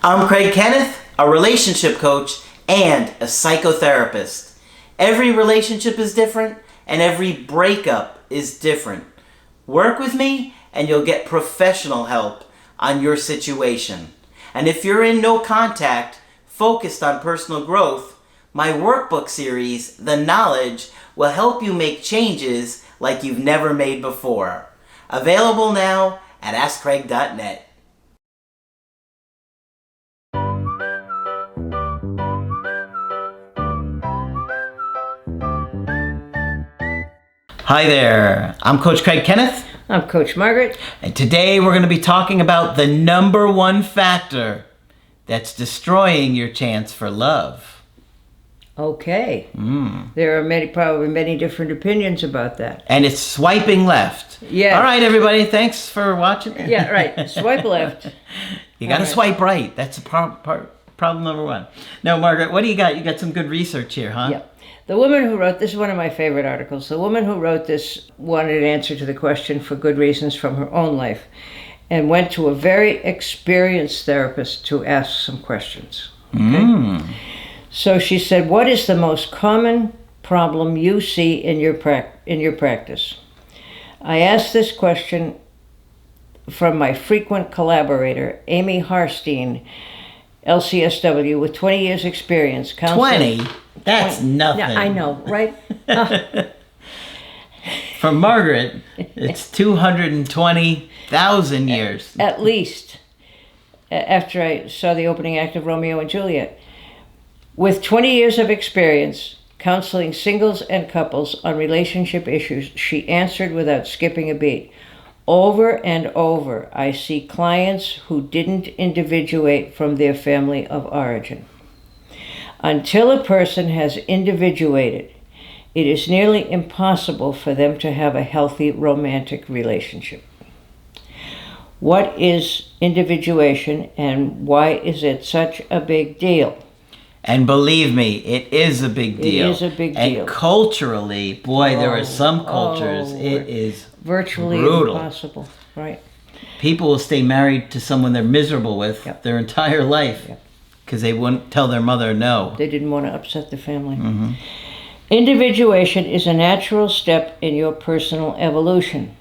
I'm Craig Kenneth, a relationship coach and a psychotherapist. Every relationship is different and every breakup is different. Work with me and you'll get professional help on your situation. And if you're in no contact, focused on personal growth, my workbook series, The Knowledge, will help you make changes like you've never made before. Available now at AskCraig.net. Hi there, I'm Coach Craig Kenneth. I'm Coach Margaret. And today we're going to be talking about the number one factor that's destroying your chance for love. Okay. There are probably many different opinions about that. And it's swiping left. Yeah. All right, everybody, thanks for watching. Yeah, right. Swipe left. You got to All right. swipe right. That's problem number one. Now, Margaret, what do you got? You got some good research here, huh? Yeah. The woman who wrote this is one of my favorite articles. The woman who wrote this wanted an answer to the question for good reasons from her own life and went to a very experienced therapist to ask some questions. Okay? So she said, what is the most common problem you see in your practice? I asked this question from my frequent collaborator, Amy Harstein, LCSW, with 20 years experience. 20? That's nothing. Yeah, I know, right? For Margaret, it's 220,000 years. At least, after I saw the opening act of Romeo and Juliet. With 20 years of experience counseling singles and couples on relationship issues, she answered without skipping a beat. Over and over, I see clients who didn't individuate from their family of origin. Until a person has individuated, it is nearly impossible for them to have a healthy romantic relationship. What is individuation and why is it such a big deal? And believe me, it is a big deal. It is a big deal. And culturally, boy, there are some cultures, it is virtually brutal. impossible. Right. People will stay married to someone they're miserable with their entire life because they wouldn't tell their mother no. They didn't want to upset the family. Individuation is a natural step in your personal evolution.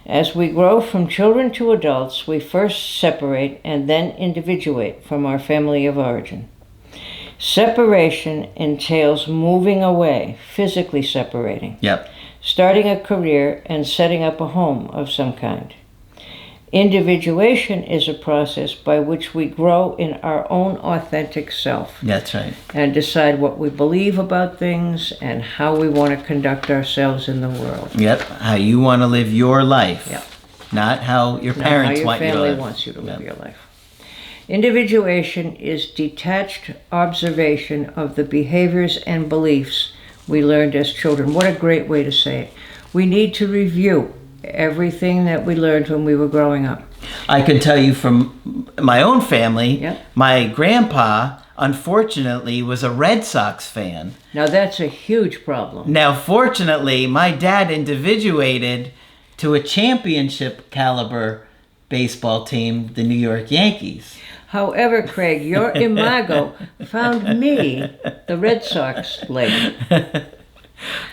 As we grow from children to adults, we first separate and then individuate from our family of origin. Separation entails moving away, physically separating, starting a career and setting up a home of some kind. Individuation is a process by which we grow in our own authentic self. That's right. And decide what we believe about things and how we want to conduct ourselves in the world. How you want to live your life. Not how your parents want you to live. How your family wants you to live your life. Individuation is detached observation of the behaviors and beliefs we learned as children. What a great way to say it. We need to review everything that we learned when we were growing up. I can tell you from my own family, my grandpa, unfortunately, was a Red Sox fan. Now that's a huge problem. Now, fortunately, my dad individuated to a championship caliber baseball team, the New York Yankees. However, Craig, your imago found me the Red Sox lady.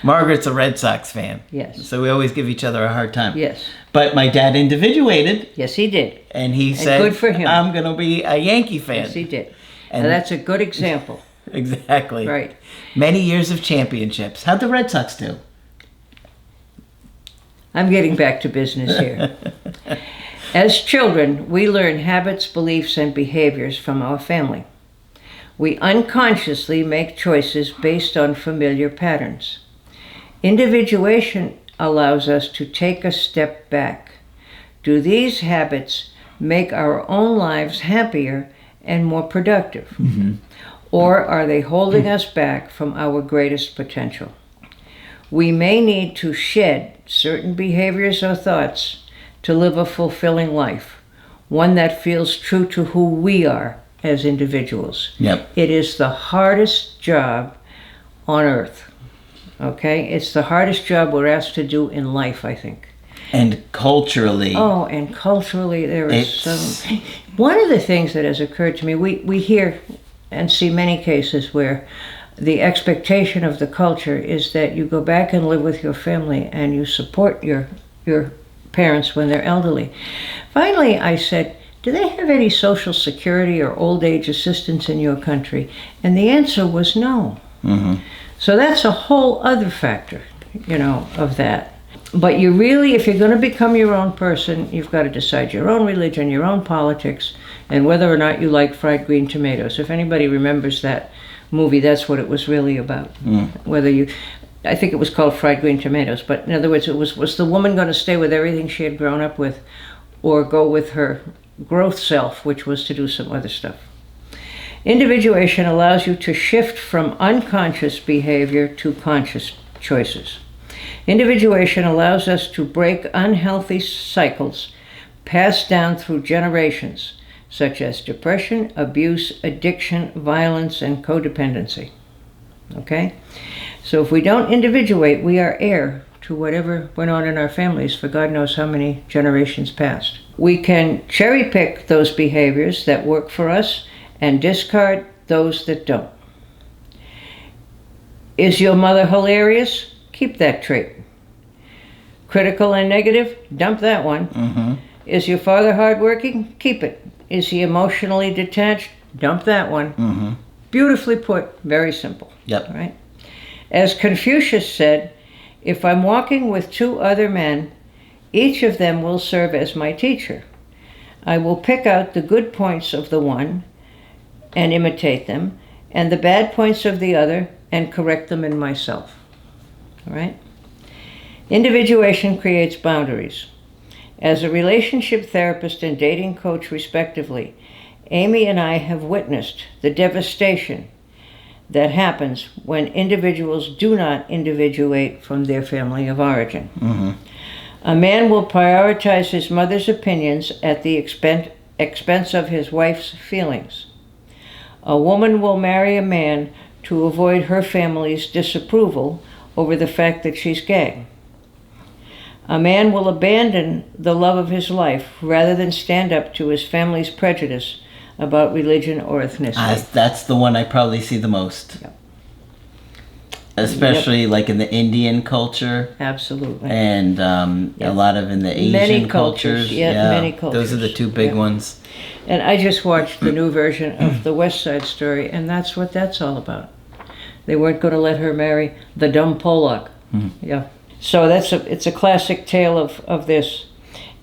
Margaret's a Red Sox fan. Yes. So we always give each other a hard time. Yes. But my dad individuated. Yes, he did. And he said, good for him. I'm going to be a Yankee fan. Yes, he did. And now that's a good example. Exactly. Right. Many years of championships. How'd the Red Sox do? I'm getting back to business here. As children, we learn habits, beliefs, and behaviors from our family. We unconsciously make choices based on familiar patterns. Individuation allows us to take a step back. Do these habits make our own lives happier and more productive? Or are they holding us back from our greatest potential? We may need to shed certain behaviors or thoughts to live a fulfilling life, one that feels true to who we are as individuals. It is the hardest job on earth. Okay? It's the hardest job we're asked to do in life, I think. And culturally. Oh, and culturally there is so... One of the things that has occurred to me, we hear and see many cases where the expectation of the culture is that you go back and live with your family and you support your parents when they're elderly. Finally, I said, do they have any social security or old age assistance in your country? And the answer was no. Mm-hmm. So that's a whole other factor, of that. But you really, if you're going to become your own person, you've got to decide your own religion, your own politics, and whether or not you like fried green tomatoes. If anybody remembers that movie, that's what it was really about. I think it was called Fried Green Tomatoes, but in other words, was the woman going to stay with everything she had grown up with, or go with her growth self, which was to do some other stuff. Individuation allows you to shift from unconscious behavior to conscious choices. Individuation allows us to break unhealthy cycles passed down through generations, such as depression, abuse, addiction, violence, and codependency. Okay? So if we don't individuate, we are heir to whatever went on in our families for God knows how many generations past. We can cherry pick those behaviors that work for us and discard those that don't. Is your mother hilarious? Keep that trait. Critical and negative? Dump that one. Mm-hmm. Is your father hardworking? Keep it. Is he emotionally detached? Dump that one. Mm-hmm. Beautifully put. Very simple. Yep. Right? As Confucius said, if I'm walking with two other men, each of them will serve as my teacher. I will pick out the good points of the one and imitate them, and the bad points of the other and correct them in myself. All right? Individuation creates boundaries. As a relationship therapist and dating coach, respectively, Amy and I have witnessed the devastation that happens when individuals do not individuate from their family of origin. Mm-hmm. A man will prioritize his mother's opinions at the expense of his wife's feelings. A woman will marry a man to avoid her family's disapproval over the fact that she's gay. A man will abandon the love of his life rather than stand up to his family's prejudice about religion or ethnicity. That's the one I probably see the most. Yep. Especially like in the Indian culture. Absolutely. And a lot of in the Asian cultures. Many cultures. Those are the two big ones. And I just watched the new version of the West Side Story, and that's what that's all about. They weren't going to let her marry the dumb Pollock. Mm-hmm. Yeah. So it's a classic tale of this.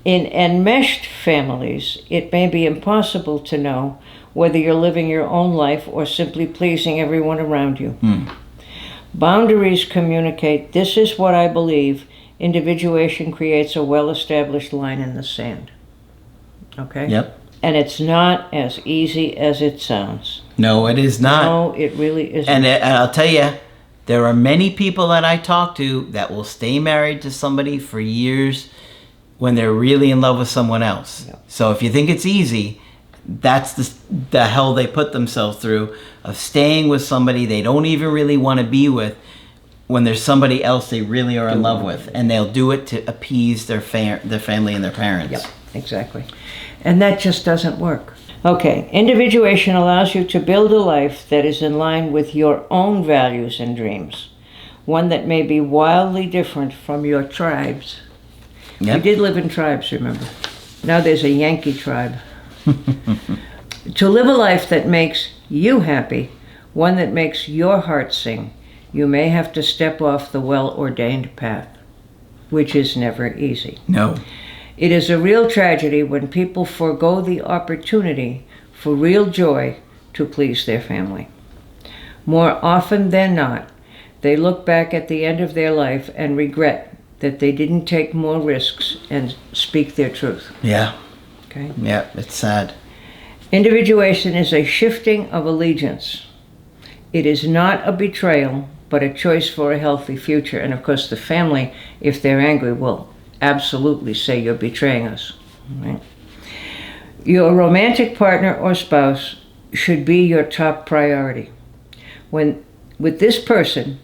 In enmeshed families, it may be impossible to know whether you're living your own life or simply pleasing everyone around you. Mm. Boundaries communicate, this is what I believe. Individuation creates a well-established line in the sand. Okay? Yep. And it's not as easy as it sounds. No, it is not. No, it really isn't. And I'll tell you, there are many people that I talk to that will stay married to somebody for years when they're really in love with someone else. Yep. So if you think it's easy, that's the hell they put themselves through of staying with somebody they don't even really want to be with when there's somebody else they really are in love with, and they'll do it to appease their family and their parents. Yep, exactly. And that just doesn't work. Okay, individuation allows you to build a life that is in line with your own values and dreams, one that may be wildly different from your tribe's. Yep. We did live in tribes, remember? Now there's a Yankee tribe. To live a life that makes you happy, one that makes your heart sing, you may have to step off the well-ordained path, which is never easy. No. It is a real tragedy when people forego the opportunity for real joy to please their family. More often than not, they look back at the end of their life and regret that they didn't take more risks and speak their truth. Yeah. Okay? Yeah, it's sad. Individuation is a shifting of allegiance. It is not a betrayal, but a choice for a healthy future. And of course, the family, if they're angry, will absolutely say you're betraying us. Right? Your romantic partner or spouse should be your top priority. When with this person,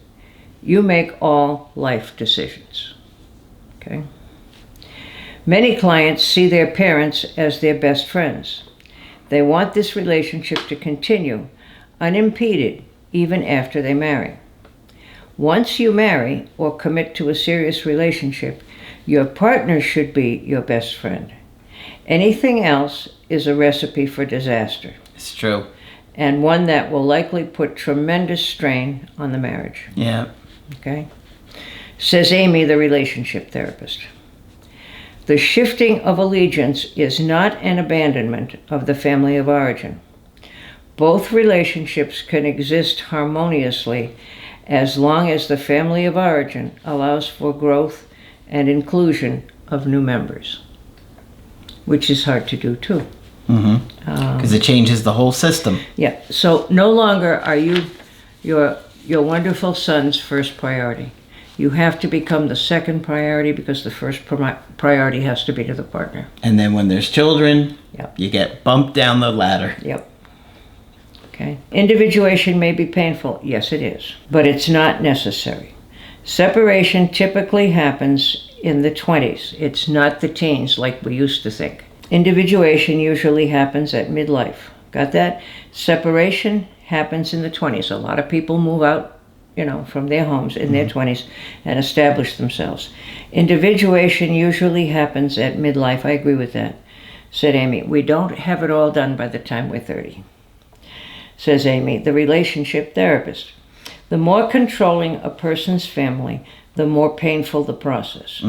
you make all life decisions. Okay? Many clients see their parents as their best friends. They want this relationship to continue unimpeded even after they marry. Once you marry or commit to a serious relationship, your partner should be your best friend. Anything else is a recipe for disaster. It's true. And one that will likely put tremendous strain on the marriage. Yeah. Okay? Says Amy, the relationship therapist. The shifting of allegiance is not an abandonment of the family of origin. Both relationships can exist harmoniously as long as the family of origin allows for growth and inclusion of new members, which is hard to do too. Because it changes the whole system. Yeah. So no longer are you your wonderful son's first priority. You have to become the second priority because the first priority has to be to the partner. And then when there's children, Yep. you get bumped down the ladder. Yep. Okay. Individuation may be painful. Yes, it is. But it's not necessary. Separation typically happens in the 20s. It's not the teens like we used to think. Individuation usually happens at midlife. Got that? Separation happens in the 20s. A lot of people move out, from their homes in their 20s and establish themselves. Individuation usually happens at midlife. I agree with that, said Amy. We don't have it all done by the time we're 30, says Amy, the relationship therapist. The more controlling a person's family, the more painful the process.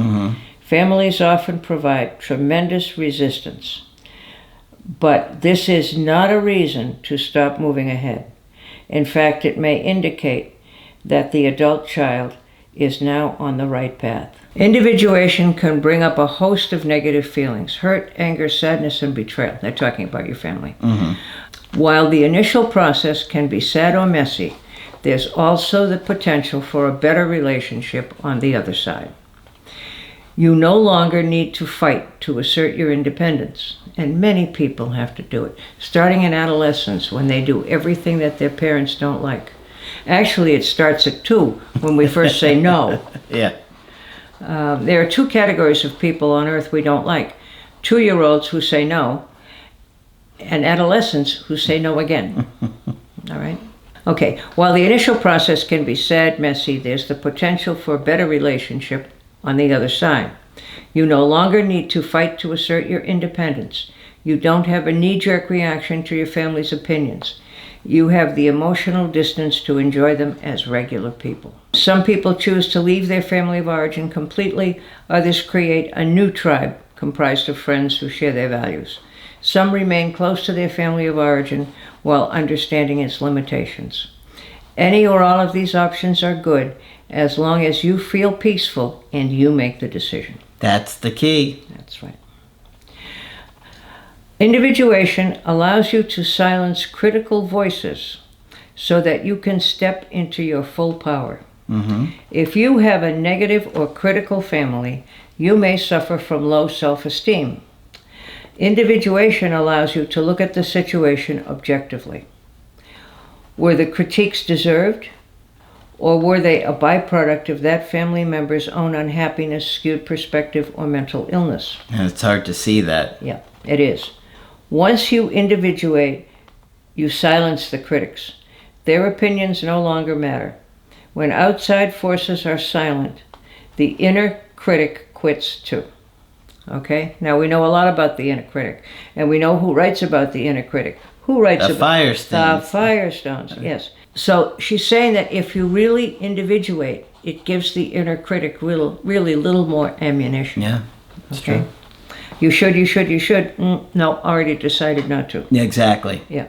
Families often provide tremendous resistance, but this is not a reason to stop moving ahead. In fact, it may indicate that the adult child is now on the right path. Individuation can bring up a host of negative feelings: hurt, anger, sadness, and betrayal. They're talking about your family. While the initial process can be sad or messy, there's also the potential for a better relationship on the other side. You no longer need to fight to assert your independence, and many people have to do it, starting in adolescence when they do everything that their parents don't like. Actually, it starts at 2 when we first say no. Yeah. There are 2 categories of people on earth we don't like: 2-year-olds who say no, and adolescents who say no again. All right? Okay, while the initial process can be sad, messy, there's the potential for a better relationship on the other side. You no longer need to fight to assert your independence. You don't have a knee-jerk reaction to your family's opinions. You have the emotional distance to enjoy them as regular people. Some people choose to leave their family of origin completely. Others create a new tribe comprised of friends who share their values. Some remain close to their family of origin while understanding its limitations. Any or all of these options are good as long as you feel peaceful and you make the decision. That's the key. That's right. Individuation allows you to silence critical voices so that you can step into your full power. If you have a negative or critical family, you may suffer from low self-esteem. Individuation allows you to look at the situation objectively. Were the critiques deserved, or were they a byproduct of that family member's own unhappiness, skewed perspective, or mental illness? And it's hard to see that. Yeah, it is. Once you individuate, you silence the critics. Their opinions no longer matter. When outside forces are silent, the inner critic quits too. Okay? Now we know a lot about the inner critic, and we know who writes about the inner critic. Who writes The about Firestones. The Firestones, yes. So she's saying that if you really individuate, it gives the inner critic really little more ammunition. Yeah, it's Okay? true. You should. No, already decided not to. Yeah, exactly. Yeah.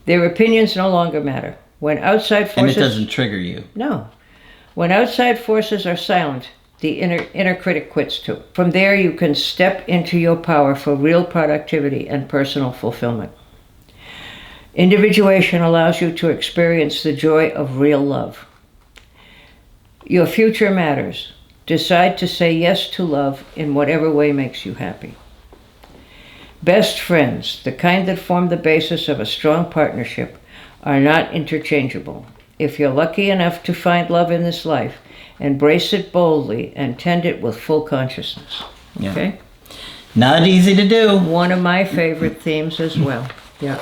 Their opinions no longer matter. When outside forces... And it doesn't trigger you. No. When outside forces are silent, the inner critic quits too. From there, you can step into your power for real productivity and personal fulfillment. Individuation allows you to experience the joy of real love. Your future matters. Decide to say yes to love in whatever way makes you happy. Best friends, the kind that form the basis of a strong partnership, are not interchangeable. If you're lucky enough to find love in this life, embrace it boldly and tend it with full consciousness. Yeah. Okay? Not easy to do. One of my favorite themes as well. Yeah.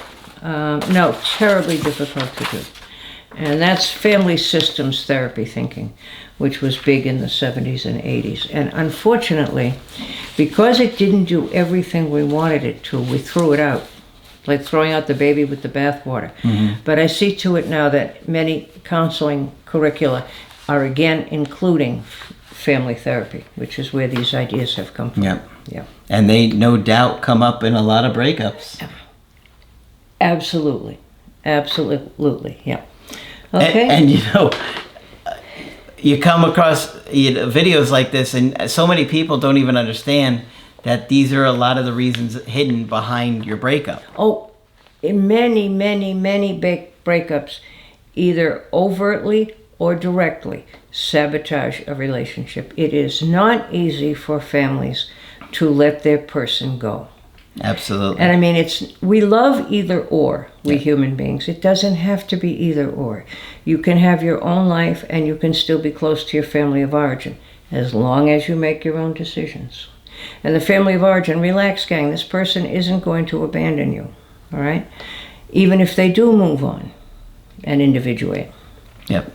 No, terribly difficult to do. And that's family systems therapy thinking, which was big in the 70s and 80s. And unfortunately, because it didn't do everything we wanted it to, we threw it out, like throwing out the baby with the bathwater. But I see to it now that many counseling curricula are again including family therapy, which is where these ideas have come from. Yep. Yeah. And they no doubt come up in a lot of breakups. Absolutely. Absolutely. Yeah. Okay. And you come across videos like this, and so many people don't even understand that these are a lot of the reasons hidden behind your breakup. Oh, in many breakups, either overtly or directly, sabotage a relationship. It is not easy for families to let their person go. Absolutely. And I mean, we love either or, we human beings. It doesn't have to be either or. You can have your own life and you can still be close to your family of origin, as long as you make your own decisions. And the family of origin, relax, gang, this person isn't going to abandon you, all right? Even if they do move on and individuate. Yep.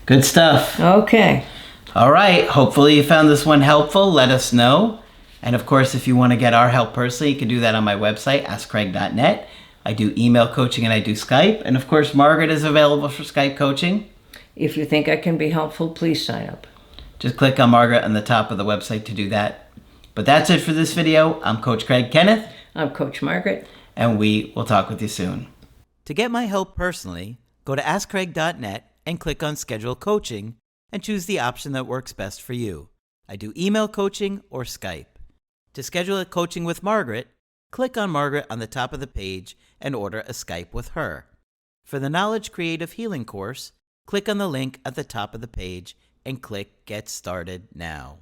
Good stuff. Okay. All right. Hopefully you found this one helpful. Let us know. And of course, if you want to get our help personally, you can do that on my website, askcraig.net. I do email coaching and I do Skype. And of course, Margaret is available for Skype coaching. If you think I can be helpful, please sign up. Just click on Margaret on the top of the website to do that. But that's it for this video. I'm Coach Craig Kenneth. I'm Coach Margaret. And we will talk with you soon. To get my help personally, go to askcraig.net and click on Schedule Coaching and choose the option that works best for you. I do email coaching or Skype. To schedule a coaching with Margaret, click on Margaret on the top of the page and order a Skype with her. For the Knowledge Creative Healing course, click on the link at the top of the page and click Get Started Now.